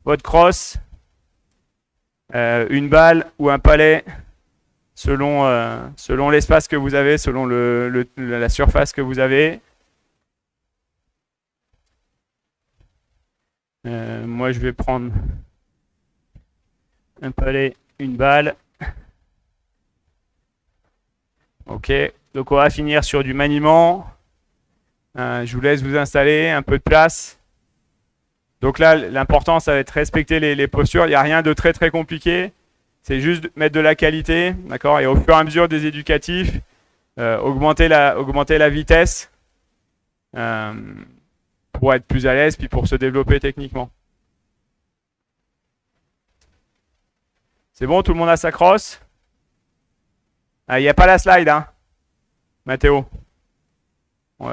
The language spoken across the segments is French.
votre crosse, une balle ou un palais, selon l'espace que vous avez, selon la surface que vous avez. Moi, je vais prendre un palais, une balle. Ok, donc on va finir sur du maniement. Je vous laisse vous installer, un peu de place. Donc là, l'important, ça va être respecter les postures. Il n'y a rien de très très compliqué. C'est juste de mettre de la qualité, d'accord? Et au fur et à mesure des éducatifs, augmenter la vitesse pour être plus à l'aise, puis pour se développer techniquement. C'est bon, tout le monde a sa crosse? Il n'y a pas la slide, hein, Mathéo. On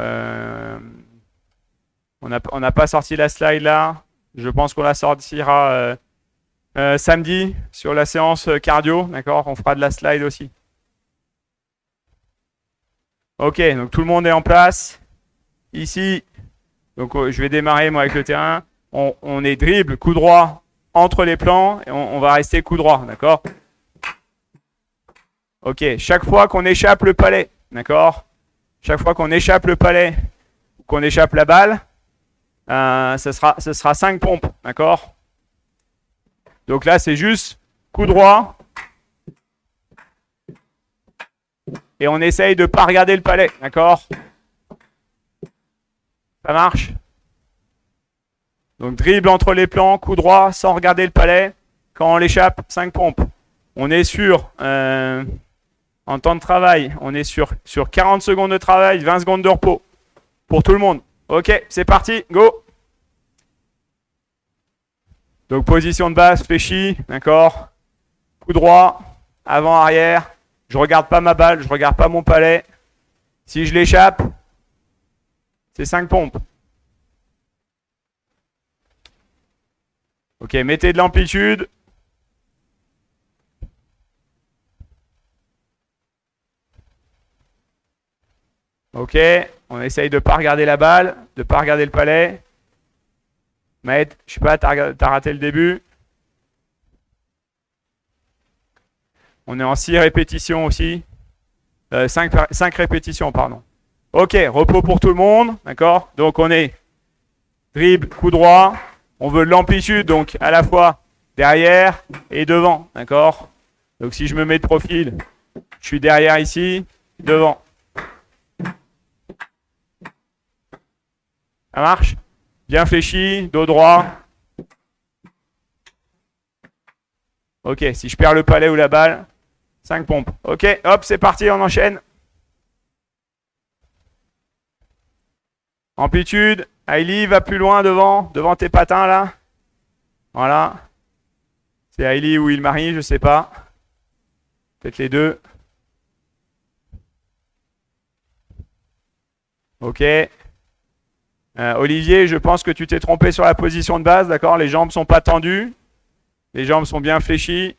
n'a pas sorti la slide là. Je pense qu'on la sortira samedi sur la séance cardio, d'accord? On fera de la slide aussi. Ok, donc tout le monde est en place. Ici, donc je vais démarrer moi avec le terrain. On est dribble, coup droit entre les plans et on va rester coup droit, d'accord? Ok, chaque fois qu'on échappe le palais, d'accord? Chaque fois qu'on échappe le palais ou qu'on échappe la balle, ce sera 5 pompes, d'accord? Donc là, c'est juste coup droit. Et on essaye de ne pas regarder le palais, d'accord? Ça marche? Donc dribble entre les plans, coup droit, sans regarder le palais. Quand on l'échappe, 5 pompes. On est sur, en temps de travail, on est sur 40 secondes de travail, 20 secondes de repos. Pour tout le monde. Ok, c'est parti, go! Donc position de base, fléchie, d'accord? Coup droit, avant, arrière. Je ne regarde pas ma balle, je ne regarde pas mon palais. Si je l'échappe, c'est 5 pompes. Ok, mettez de l'amplitude. Ok, on essaye de ne pas regarder la balle, de ne pas regarder le palais. Maët, je sais pas, t'as raté le début. On est en 6 répétitions aussi. 5 répétitions, pardon. Ok, repos pour tout le monde, d'accord? Donc on est dribble, coup droit. On veut l'amplitude, donc à la fois derrière et devant, d'accord? Donc si je me mets de profil, je suis derrière ici, devant. Ça marche? Bien fléchi, dos droit. Ok, si je perds le palais ou la balle, 5 pompes. Ok, hop, c'est parti, on enchaîne. Amplitude, Hailey, va plus loin devant tes patins là. Voilà. C'est Hailey ou Ilmarie, je sais pas. Peut-être les deux. Ok. Olivier, je pense que tu t'es trompé sur la position de base, d'accord? Les jambes sont pas tendues. Les jambes sont bien fléchies.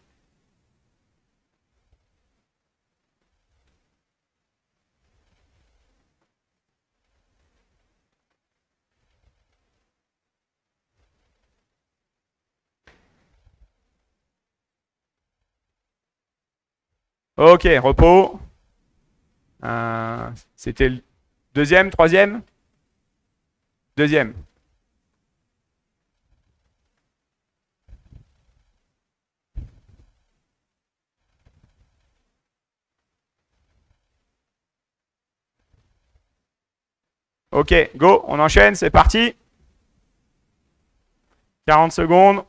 Ok, repos. C'était le deuxième, troisième? Deuxième. Ok, go, on enchaîne, c'est parti. 40 secondes.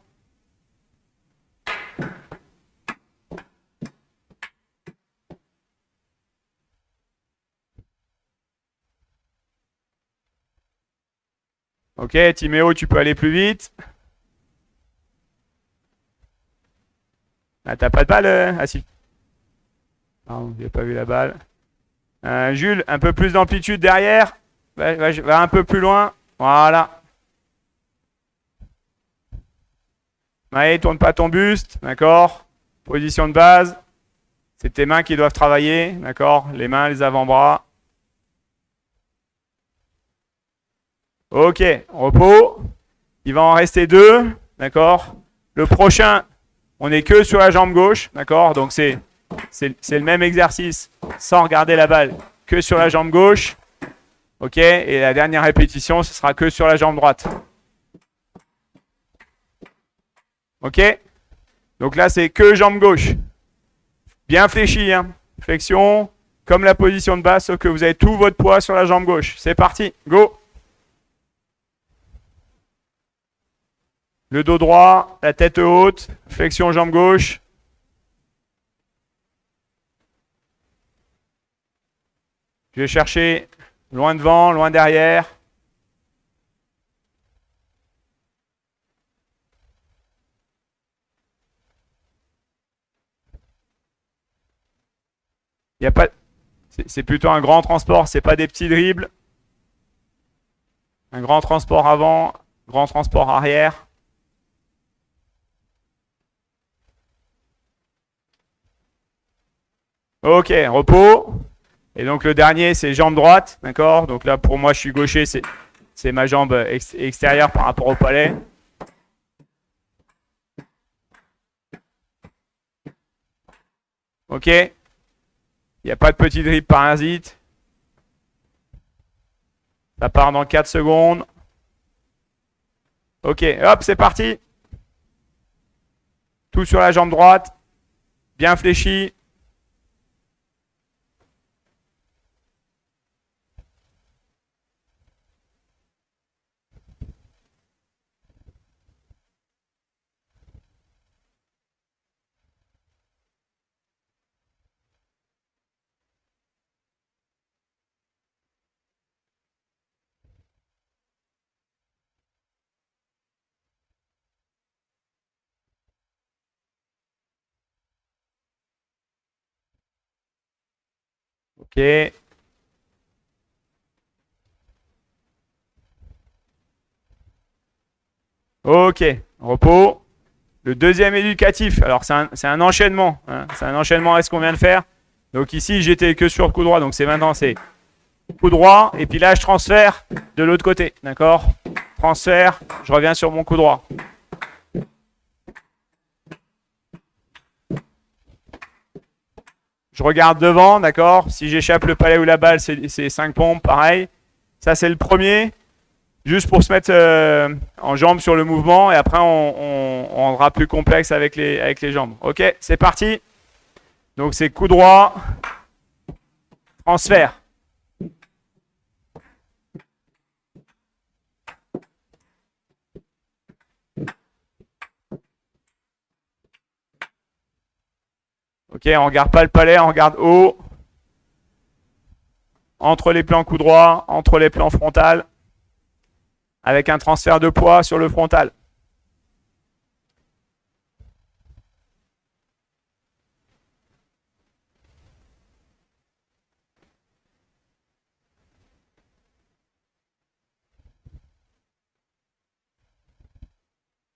Ok, Timéo, tu peux aller plus vite. Ah, t'as pas de balle? Ah si. Non, j'ai pas vu la balle. Jules, un peu plus d'amplitude derrière. Va un peu plus loin. Voilà. Maë, tourne pas ton buste, d'accord? Position de base. C'est tes mains qui doivent travailler, d'accord? Les mains, les avant-bras. Ok, repos. Il va en rester 2. d'accord? Le prochain, on n'est que sur la jambe gauche, d'accord? Donc c'est le même exercice sans regarder la balle que sur la jambe gauche. Ok? Et la dernière répétition, ce sera que sur la jambe droite. Ok? Donc là, c'est que jambe gauche. Bien fléchi, hein? Flexion, comme la position de base, sauf que vous avez tout votre poids sur la jambe gauche. C'est parti, go! Le dos droit, la tête haute, flexion jambe gauche. Je vais chercher loin devant, loin derrière. Il y a pas, c'est plutôt un grand transport, c'est pas des petits dribbles. Un grand transport avant, grand transport arrière. Ok, repos. Et donc le dernier, c'est jambe droite, d'accord? Donc là, pour moi, je suis gaucher, c'est ma jambe extérieure par rapport au palais. Ok? Il n'y a pas de petit dribble parasite. Ça part dans 4 secondes. Ok, hop, c'est parti. Tout sur la jambe droite. Bien fléchi. Ok. Ok, repos. Le deuxième éducatif, alors c'est un enchaînement. Hein, c'est un enchaînement à ce qu'on vient de faire. Donc ici, j'étais que sur le coup droit. Donc c'est maintenant, c'est coup droit. Et puis là, je transfère de l'autre côté. D'accord? Transfert, je reviens sur mon coup droit. Je regarde devant, d'accord? Si j'échappe le palais ou la balle, c'est 5 pompes, pareil. Ça, c'est le premier. Juste pour se mettre en jambes sur le mouvement. Et après, on rendra plus complexe avec les jambes. Ok, c'est parti. Donc, c'est coup droit, transfert. Ok, on regarde pas le palais, on regarde haut. Entre les plans coup droit, entre les plans frontal. Avec un transfert de poids sur le frontal.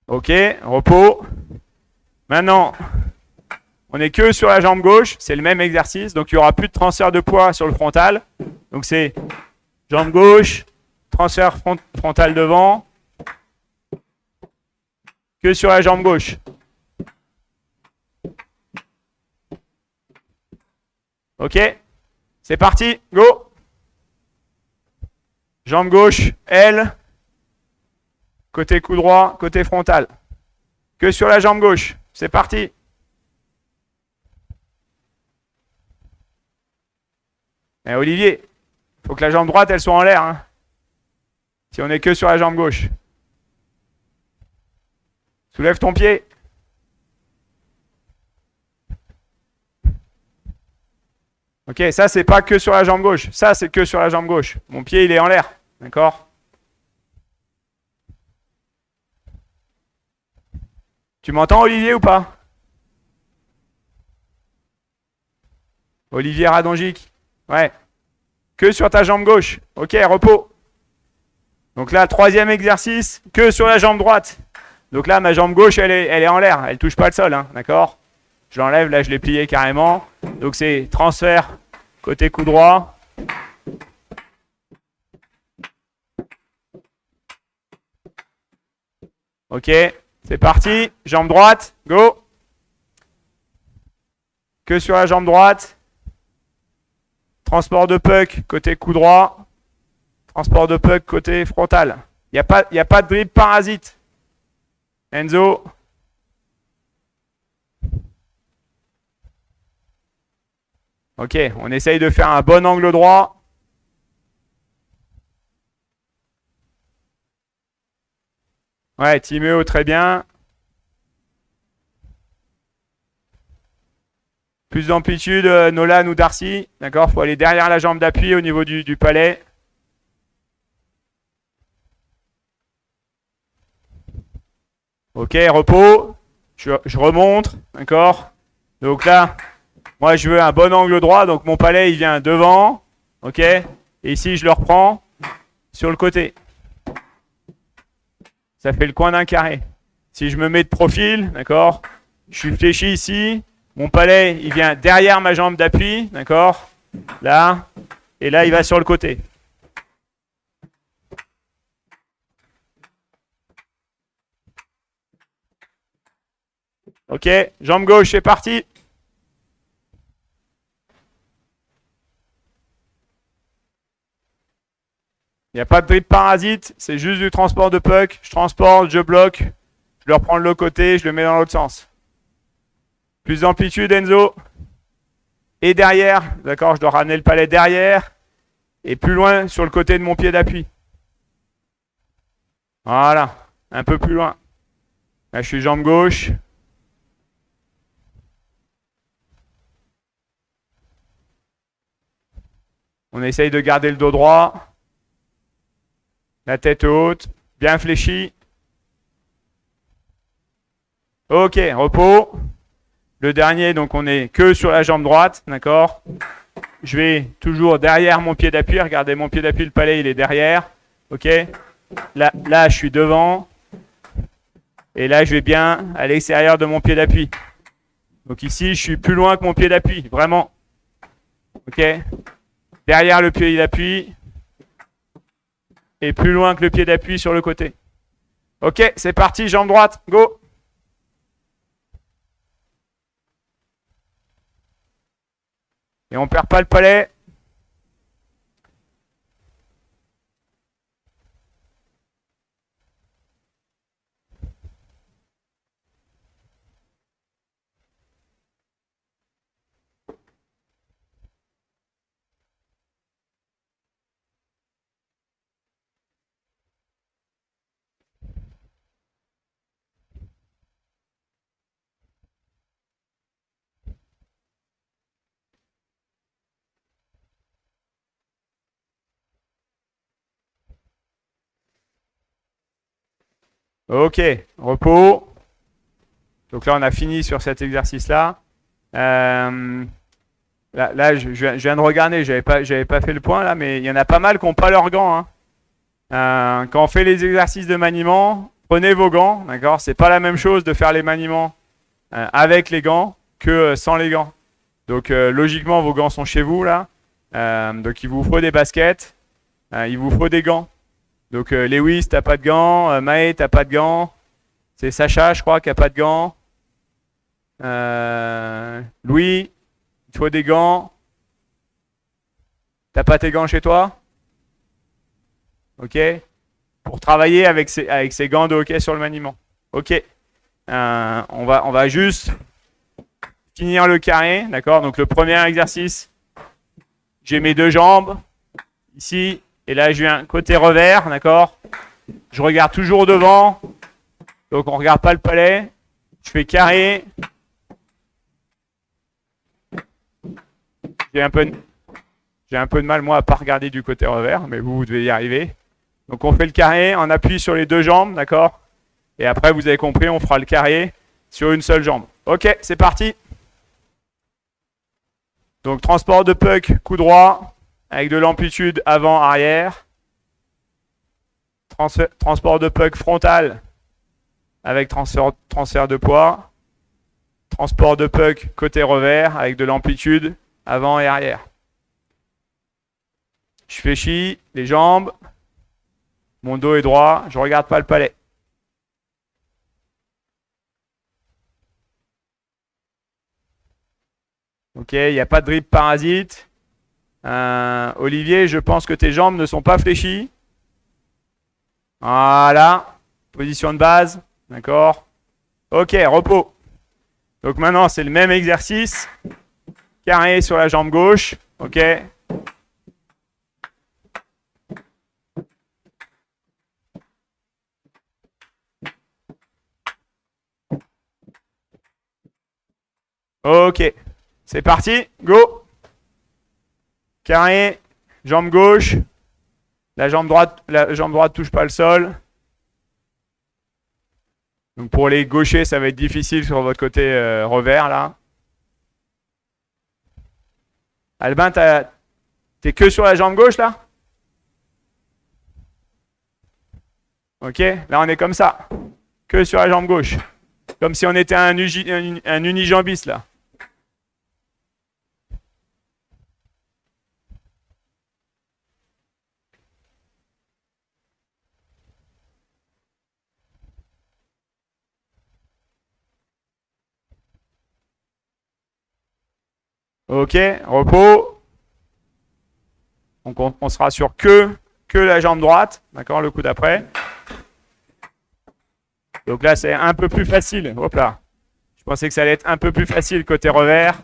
Ok, repos. Maintenant, on n'est que sur la jambe gauche, c'est le même exercice, donc il n'y aura plus de transfert de poids sur le frontal. Donc c'est jambe gauche, transfert frontal devant, que sur la jambe gauche. Ok, c'est parti, go. Jambe gauche, L, côté coup droit, côté frontal. Que sur la jambe gauche, c'est parti. Et Olivier, il faut que la jambe droite, elle soit en l'air. Hein. Si on n'est que sur la jambe gauche. Soulève ton pied. Ok, ça, c'est pas que sur la jambe gauche. Ça, c'est que sur la jambe gauche. Mon pied, il est en l'air. D'accord? Tu m'entends, Olivier, ou pas? Olivier Radonjic. Ouais. Que sur ta jambe gauche. Ok, repos. Donc là, troisième exercice, que sur la jambe droite. Donc là, ma jambe gauche, elle est en l'air. Elle touche pas le sol, hein, d'accord? Je l'enlève, là, je l'ai plié carrément. Donc c'est transfert côté coup droit. Ok, C'est parti, jambe droite, go. Que sur la jambe droite. Transport de puck côté cou droit. Transport de puck côté frontal. Il n'y a pas de dribble parasite. Enzo. Ok, on essaye de faire un bon angle droit. Ouais, Timéo, très bien. Plus d'amplitude, Nolan ou Darcy. D'accord, il faut aller derrière la jambe d'appui au niveau du palais. Ok, repos. Je remonte. D'accord. Donc là, moi je veux un bon angle droit. Donc mon palais il vient devant. Ok. Et ici je le reprends sur le côté. Ça fait le coin d'un carré. Si je me mets de profil, d'accord, je suis fléchi ici. Mon palais, il vient derrière ma jambe d'appui, d'accord, là, et là, il va sur le côté. Ok, jambe gauche, c'est parti. Il n'y a pas de dribble parasite, c'est juste du transport de puck. Je transporte, je bloque, je le reprends de l'autre côté, je le mets dans l'autre sens. Plus d'amplitude, Enzo. Et derrière, d'accord, je dois ramener le palais derrière. Et plus loin sur le côté de mon pied d'appui. Voilà, un peu plus loin. Là, je suis jambe gauche. On essaye de garder le dos droit. La tête haute, bien fléchie. Ok, repos. Le dernier, donc on est que sur la jambe droite, d'accord. Je vais toujours derrière mon pied d'appui. Regardez, mon pied d'appui, le palais, il est derrière. Ok. Là, je suis devant. Et là, je vais bien à l'extérieur de mon pied d'appui. Donc ici, je suis plus loin que mon pied d'appui, vraiment. Ok. Derrière le pied d'appui. Et plus loin que le pied d'appui sur le côté. Ok, c'est parti, jambe droite, go. Et on perd pas le palais. Ok, repos. Donc là, on a fini sur cet exercice-là. Là, je viens de regarder, j'avais pas fait le point là, mais il y en a pas mal qui n'ont pas leurs gants. Quand on fait les exercices de maniement, prenez vos gants, d'accord? C'est pas la même chose de faire les maniements avec les gants que sans les gants. Donc logiquement, vos gants sont chez vous là. Donc il vous faut des baskets, il vous faut des gants. Donc Lewis, t'as pas de gants, Maë, t'as pas de gants. C'est Sacha, je crois, qui a pas de gants. Louis, il faut des gants. T'as pas tes gants chez toi? Ok. Pour travailler avec ces gants de hockey sur le maniement. Ok. On va juste finir le carré, d'accord? Donc le premier exercice, j'ai mes deux jambes ici, et là je viens côté revers, d'accord? Je regarde toujours devant, donc on regarde pas le palais. Je fais carré. J'ai un peu de mal moi à pas regarder du côté revers, mais vous devez y arriver. Donc on fait le carré, on appuie sur les deux jambes, d'accord? Et après vous avez compris, on fera le carré sur une seule jambe. Ok, c'est parti. Donc transport de puck, coup droit, avec de l'amplitude avant-arrière. Transport de puck frontal, avec transfert de poids. Transport de puck côté revers, avec de l'amplitude avant et arrière. Je fléchis les jambes. Mon dos est droit, je ne regarde pas le palais. Ok, il n'y a pas de drip parasite. Olivier, je pense que tes jambes ne sont pas fléchies. Voilà. Position de base. D'accord. Ok, repos. Donc maintenant, c'est le même exercice. Carré sur la jambe gauche. Ok. Ok. C'est parti. Go. Carré. Jambe gauche. La jambe droite touche pas le sol. Donc pour les gauchers, ça va être difficile sur votre côté revers là. Albin, t'es que sur la jambe gauche là? Ok, là on est comme ça. Que sur la jambe gauche. Comme si on était un unijambiste là. Ok, repos. Donc on sera sur que la jambe droite, d'accord, le coup d'après. Donc là c'est un peu plus facile. Hop là. Je pensais que ça allait être un peu plus facile côté revers.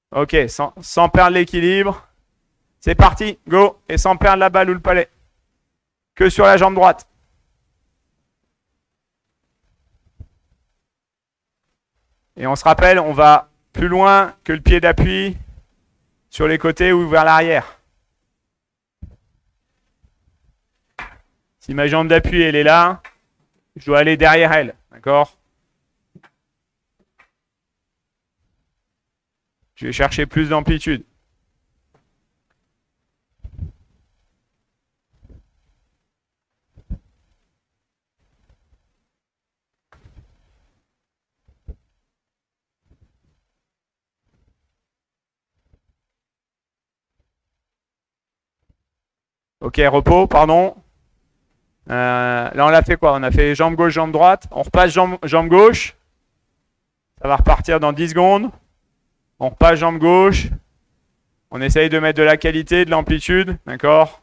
Ok, sans perdre l'équilibre. C'est parti, go. Et sans perdre la balle ou le palais. Que sur la jambe droite. Et on se rappelle, on va plus loin que le pied d'appui sur les côtés ou vers l'arrière. Si ma jambe d'appui, elle est là, je dois aller derrière elle. D'accord? Je vais chercher plus d'amplitude. Ok, repos, pardon. Là, on a fait quoi? On a fait jambe gauche, jambe droite. On repasse jambe gauche. Ça va repartir dans 10 secondes. On repasse jambe gauche. On essaye de mettre de la qualité, de l'amplitude. D'accord?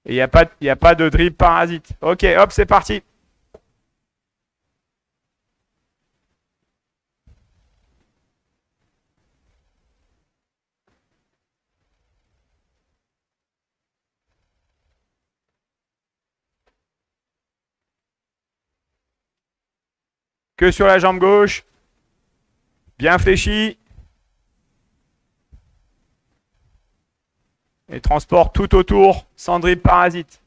Et il n'y a pas de drip parasite. Ok, hop, c'est parti. Que sur la jambe gauche. Bien fléchi. Et transport tout autour, sans drip parasite.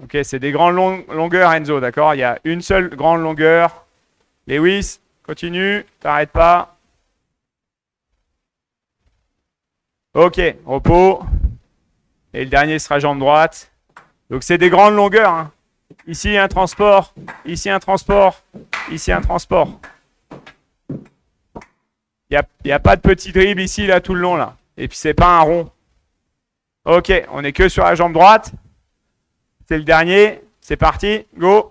Ok, c'est des grandes longueurs, Enzo, d'accord? Il y a une seule grande longueur. Lewis, continue, t'arrêtes pas. Ok, repos. Et le dernier sera jambe droite. Donc c'est des grandes longueurs. Hein. Ici un transport, ici un transport, ici un transport. Il n'y a pas de petit dribble ici, là, tout le long, là. Et puis c'est pas un rond. Ok, on est que sur la jambe droite. C'est le dernier. C'est parti, go.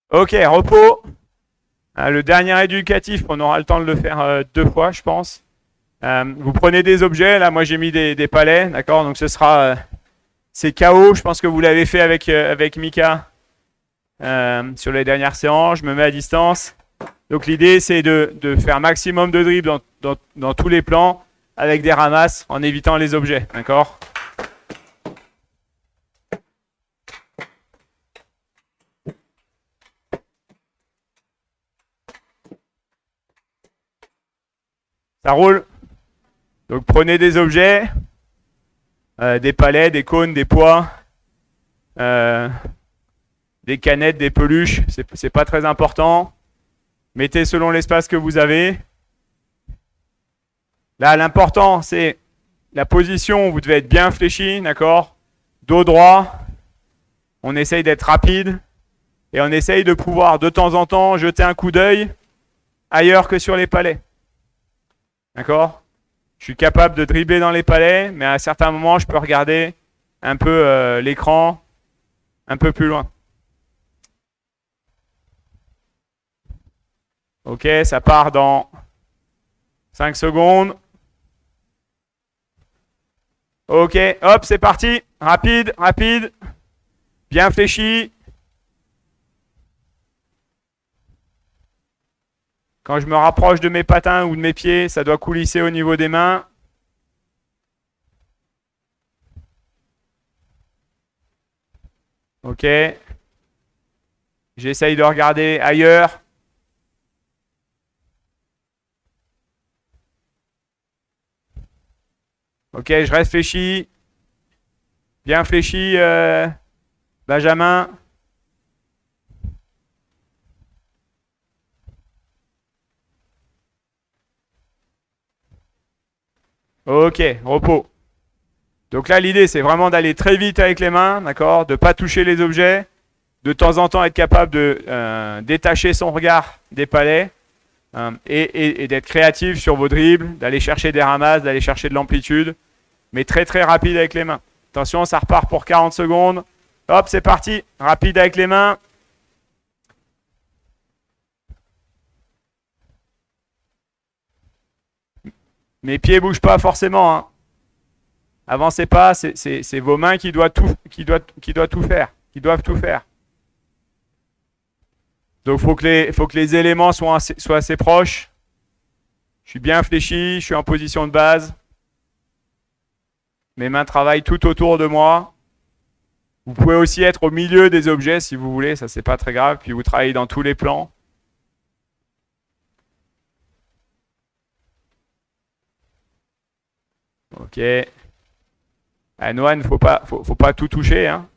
Ok, repos. Le dernier éducatif, on aura le temps de le faire 2 fois, je pense. Vous prenez des objets, là moi j'ai mis des palets, d'accord? Donc ce sera c'est KO, je pense que vous l'avez fait avec Mika sur les dernières séances. Je me mets à distance. Donc l'idée, c'est de faire maximum de dribbles dans tous les plans avec des ramasses en évitant les objets. D'accord ? Ça roule. Donc prenez des objets, des palets, des cônes, des poids, des canettes, des peluches, c'est pas très important. Mettez selon l'espace que vous avez. Là, l'important, c'est la position, vous devez être bien fléchi, d'accord ? Dos droit, on essaye d'être rapide et on essaye de pouvoir de temps en temps jeter un coup d'œil ailleurs que sur les palets. D'accord ? Je suis capable de dribbler dans les palets, mais à certains moments, je peux regarder un peu l'écran un peu plus loin. Ok, ça part dans 5 secondes. Ok, hop, c'est parti. Rapide, rapide. Bien fléchi. Quand je me rapproche de mes patins ou de mes pieds, ça doit coulisser au niveau des mains. Ok. J'essaye de regarder ailleurs. Ok, je reste fléchi. Bien fléchi, Benjamin. Ok, repos. Donc là, l'idée, c'est vraiment d'aller très vite avec les mains, d'accord, de ne pas toucher les objets, de temps en temps être capable de détacher son regard des palets et d'être créatif sur vos dribbles, d'aller chercher des ramasses, d'aller chercher de l'amplitude, mais très très rapide avec les mains. Attention, ça repart pour 40 secondes. Hop, c'est parti, rapide avec les mains. Mes pieds ne bougent pas forcément, hein. Avancez pas, c'est vos mains qui doivent tout faire. Donc, faut que les éléments soient assez proches. Je suis bien fléchi, je suis en position de base. Mes mains travaillent tout autour de moi. Vous pouvez aussi être au milieu des objets si vous voulez, ça c'est pas très grave. Puis vous travaillez dans tous les plans. Ok. Ah, Noan, faut pas tout toucher, hein.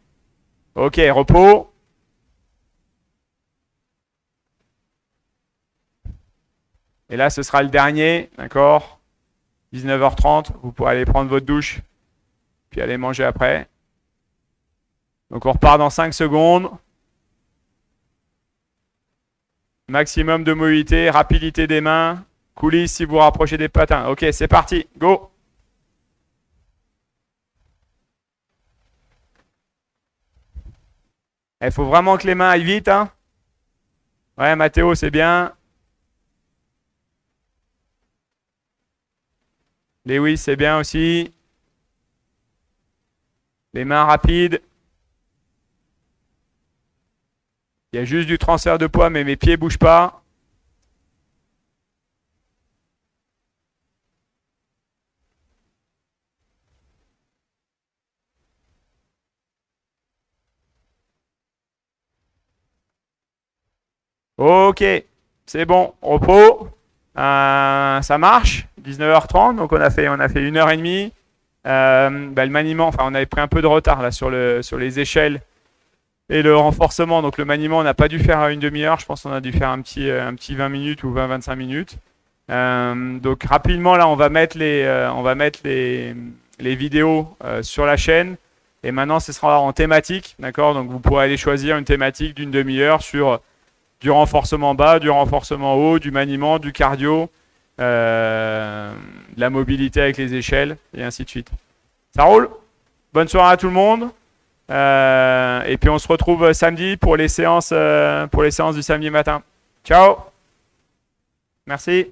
Ok, repos. Et là, ce sera le dernier, d'accord ? 19h30, vous pourrez aller prendre votre douche, puis aller manger après. Donc on repart dans 5 secondes. Maximum de mobilité, rapidité des mains, coulisses si vous rapprochez des patins. Ok, c'est parti, go! Il faut vraiment que les mains aillent vite, hein. Ouais, Mathéo, c'est bien. Lewis, c'est bien aussi. Les mains rapides. Il y a juste du transfert de poids, mais mes pieds ne bougent pas. Ok, c'est bon, repos. Ça marche, 19h30, donc on a fait 1h30. Le maniement, enfin on avait pris un peu de retard là sur les échelles et le renforcement. Donc le maniement, on n'a pas dû faire à une demi-heure, je pense qu'on a dû faire un petit 20 minutes ou 20-25 minutes. Donc rapidement là, on va mettre les vidéos sur la chaîne. Et maintenant, ce sera en thématique, d'accord? Donc vous pourrez aller choisir une thématique d'une demi-heure sur du renforcement bas, du renforcement haut, du maniement, du cardio, de la mobilité avec les échelles, et ainsi de suite. Ça roule? Bonne soirée à tout le monde. Et puis on se retrouve samedi pour les séances du samedi matin. Ciao! Merci.